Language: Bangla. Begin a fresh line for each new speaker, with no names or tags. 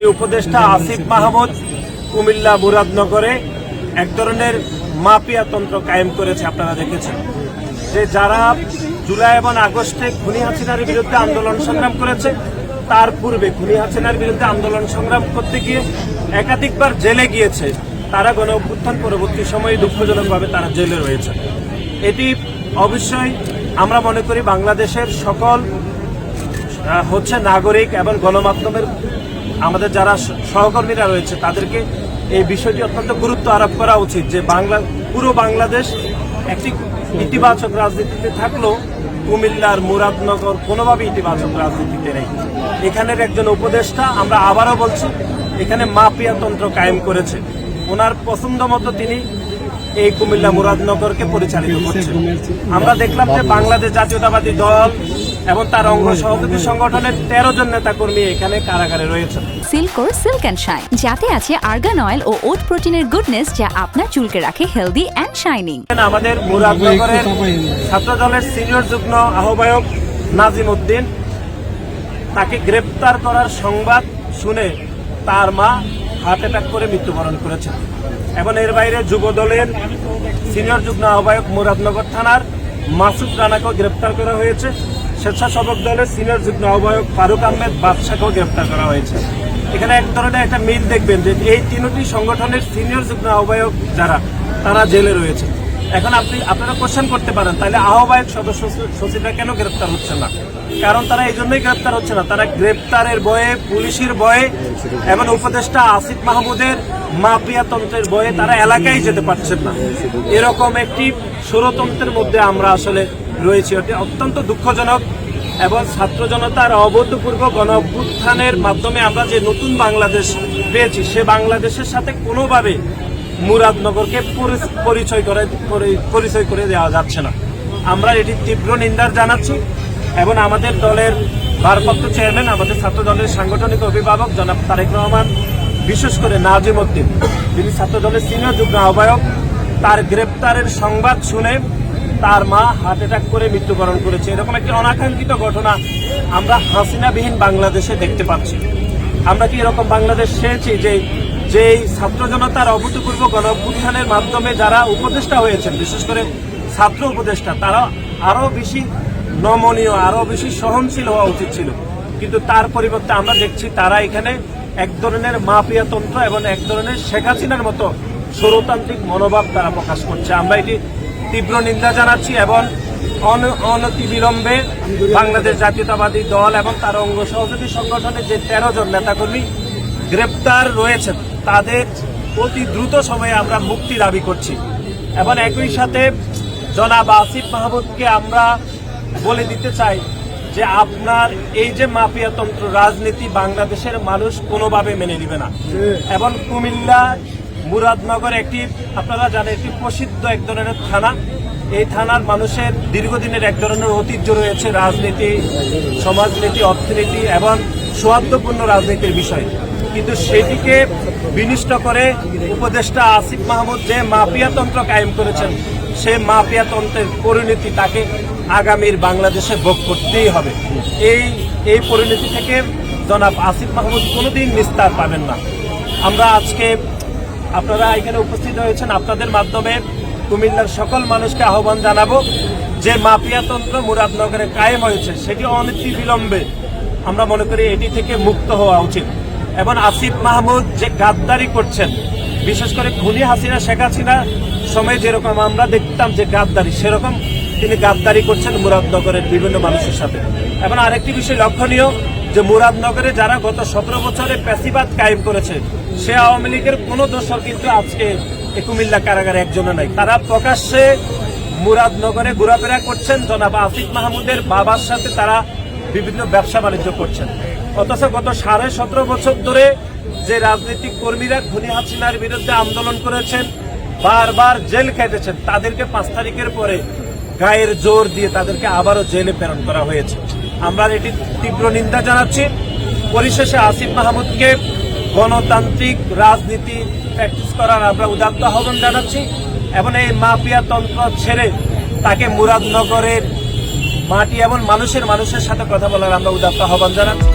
উপদেষ্টা আসিফ মাহমুদ কুমিল্লা মুরাদনগরে এক ধরনের মাফিয়া তন্ত্র কায়েম করেছে। আপনারা দেখেছেন যে যারা জুলাই এবং আগস্টে খুনি হাসিনার বিরুদ্ধে আন্দোলন সংগ্রাম করেছে, তার পূর্বে খুনি হাসিনার বিরুদ্ধে আন্দোলন সংগ্রাম করতে গিয়ে একাধিকবার জেলে গিয়েছে, তারা গণ অভ্যুত্থান পরবর্তী সময়ে দুঃখজনকভাবে তারা জেলে রয়েছে। এটি অবশ্যই আমরা মনে করি বাংলাদেশের সকল নাগরিক এবং গণমাধ্যমের আমাদের যারা সহকর্মীরা রয়েছে তাদেরকে এই বিষয়টি অত্যন্ত গুরুত্ব আরোপ করা উচিত যে পুরো বাংলাদেশ একটি ইতিবাচক রাজনীতিতে থাকলেও কুমিল্লার মুরাদনগর কোনোভাবে ইতিবাচক রাজনীতিতে নেই। এখানের একজন উপদেষ্টা, আমরা আবারও বলছি, এখানে মাফিয়া তন্ত্র কায়েম করেছে। ওনার পছন্দ মতো তিনি এই কুমিল্লা মুরাদনগরকে পরিচালিত করছেন। আমরা দেখলাম যে বাংলাদেশ জাতীয়তাবাদী দল এবং তার অঙ্গ সহযোগী সংগঠনের 13 জন নেতাকর্মী এখানে কারাগারে রয়েছেন।
সিল্কোর সিল্ক অ্যান্ড শাইন, যাতে আছে আর্গান অয়েল ও ওট প্রোটিনের গুডনেস, যা আপনার চুলকে রাখে হেলদি অ্যান্ড শাইনিং।
আমাদের মুরাদনগরের ছাত্র দলের সিনিয়র যুগ্ম আহ্বায়ক নাজিম উদ্দিন, তাকে গ্রেপ্তার করার সংবাদ শুনে তার মা হার্ট অ্যাটাক করে মৃত্যুবরণ করেছেন। এবং এর বাইরে যুব দলের সিনিয়র যুগ্ম আহ্বায়ক মুরাদনগর থানার মাসুদ রানাকেও গ্রেপ্তার করা হয়েছে। স্বেচ্ছাসেবক দলের সিনিয়র যুগ্ম আহ্বায়ক ফারুক আহমেদ বাদশাকেও গ্রেপ্তার করা হয়েছে। এখানে এক ধরনের একটা মিল দেখবেন যে এই তিনটি সংগঠনের সিনিয়র যুগ্ম আহ্বায়ক যারা, তারা জেলে রয়েছে। এখন আপনারা কোশ্চেন করতে পারেন, তাহলে আহ্বায়ক সদস্য সচিবরা কেন গ্রেপ্তার হচ্ছে না? কারণ তারা এই জন্যই গ্রেপ্তার হচ্ছে না, তারা গ্রেপ্তারের ভয়ে, পুলিশের ভয়ে এবং উপদেষ্টা আসিফ মাহমুদের মাফিয়া তন্ত্রের ভয়ে তারা এলাকায় যেতে পারছেন না। এরকম একটি ষড়যন্ত্রের মধ্যে আমরা আসলে রয়েছি। এটি অত্যন্ত দুঃখজনক। এবং ছাত্র জনতার অভূতপূর্ব গণ অভ্যুত্থানের মাধ্যমে আমরা যে নতুন বাংলাদেশ পেয়েছি, সে বাংলাদেশের সাথে কোনোভাবে মুরাদনগরকে পরিচয় করে দেওয়া যাচ্ছে না। আমরা এটি তীব্র নিন্দার জানাচ্ছি এবং আমাদের দলের ভারপ্রাপ্ত চেয়ারম্যান, আমাদের ছাত্র দলের সাংগঠনিক অভিভাবক জনাব তারেক রহমান, বিশেষ করে নাজিম উদ্দিন, যিনি ছাত্র দলের সিনিয়র যুগ্ম আহ্বায়ক, তার গ্রেপ্তারের সংবাদ শুনে তার মা হার্ট অ্যাটাক করে মৃত্যুবরণ করেছে। এরকম একটি অনাকাঙ্ক্ষিত ঘটনা আমরা হাসিনাবিহীন বাংলাদেশে দেখতে পাচ্ছি। আমরা কি এরকম বাংলাদেশ চেয়েছি যে ছাত্র জনতার অভূতপূর্ব গণ অভ্যুত্থানের মাধ্যমে যারা উপদেষ্টা হয়েছেন, বিশেষ করে ছাত্র উপদেষ্টা, তারা আরো বেশি নমনীয়, আরো বেশি সহনশীল হওয়া উচিত ছিল। কিন্তু তার পরিবর্তে আমরা দেখছি তারা এখানে এক ধরনের মাফিয়া তন্ত্র এবং এক ধরনের শেখ হাসিনার মতো ষড়যন্ত্রতান্ত্রিক মনোভাব তারা প্রকাশ করছে। আমরা এটি তীব্র নিন্দা জানাচ্ছি এবং অনতিবিলম্বে বাংলাদেশ জাতীয়তাবাদী দল এবং তার অঙ্গ সহযোগী সংগঠনের যে 13 জন নেতাকর্মী গ্রেপ্তার রয়েছেন, তাদের অতি দ্রুত সময়ে আমরা মুক্তি দাবি করছি। এবং একই সাথে জনাব আসিফ মাহমুদকে আমরা বলে দিতে চাই যে আপনার এই যে মাফিয়াতন্ত্র রাজনীতি বাংলাদেশের মানুষ কোনোভাবে মেনে নেবে না। এবং কুমিল্লা মুরাদনগর একটি, আপনারা জানেন, একটি প্রসিদ্ধ এক ধরনের থানা। এই থানার মানুষের দীর্ঘদিনের এক ধরনের ঐতিহ্য রয়েছে, রাজনীতি, সমাজনীতি, অর্থনীতি এবং সৌহার্দ্যপূর্ণ রাজনীতির বিষয়। কিন্তু সেটিকে বিনষ্ট করে উপদেষ্টা আসিফ মাহমুদ যে মাফিয়াতন্ত্র কায়েম করেছেন, সে মাফিয়াতন্ত্রের পরিণতি তাকে আগামীর বাংলাদেশে ভোগ করতেই হবে। এই পরিণতি থেকে জনাব আসিফ মাহমুদ কোনোদিন নিস্তার পাবেন না। আমরা আজকে, আপনারা এখানে উপস্থিত হয়েছেন, আপনাদের মাধ্যমে কুমিল্লার সকল মানুষকে আহ্বান জানাবো যে মাফিয়াতন্ত্র মুরাদনগরে কায়েম হয়েছে, সেটি অনতিবিলম্বে আমরা মনে করি এটি থেকে মুক্ত হওয়া উচিত। এবং আসিফ মাহমুদ যে গাদ্দারি করছেন, বিশেষ করে খুনি হাসিনা, শেখ হাসিনা সময় যেরকম আমরা দেখতাম যে গাদ্দারি, সেরকম তিনি গাদ্দারি করছেন মুরাদনগরের বিভিন্ন মানুষের সাথে। এবং আরেকটি বিষয় লক্ষণীয় যে মুরাদনগরে যারা গত 17 বছরে প্যাসিবাদ কায়েম করেছে, সে আওয়ামী লীগের কোনো দোষর কিন্তু আজকে কুমিল্লা কারাগারে একজনও নাই। তারা প্রকাশ্যে মুরাদনগরে ঘোরাফেরা করছেন, জনাব আসিফ মাহমুদের বাবার সাথে তারা বিভিন্ন ব্যবসা বাণিজ্য করছেন। অথচ গত 17.5 বছর ধরে যে রাজনৈতিক কর্মীরা খুনি হাসিনার বিরুদ্ধে আন্দোলন করেছেন, বারবার জেল খেটেছেন, তাদেরকে 5 তারিখের পরে গায়ের জোর দিয়ে তাদেরকে আবারও জেলে প্রেরণ করা হয়েছে। আমরা এটি তীব্র নিন্দা জানাচ্ছি। পরিশেষে আসিফ মাহমুদকে গণতান্ত্রিক রাজনীতি প্র্যাকটিস করার আমরা উদাত্ত আহ্বান জানাচ্ছি এবং এই মাফিয়া তন্ত্র ছেড়ে তাকে মুরাদনগরের মাটি এবং মানুষের সাথে কথা বলার আমরা উদাত্ত আহ্বান জানাচ্ছি।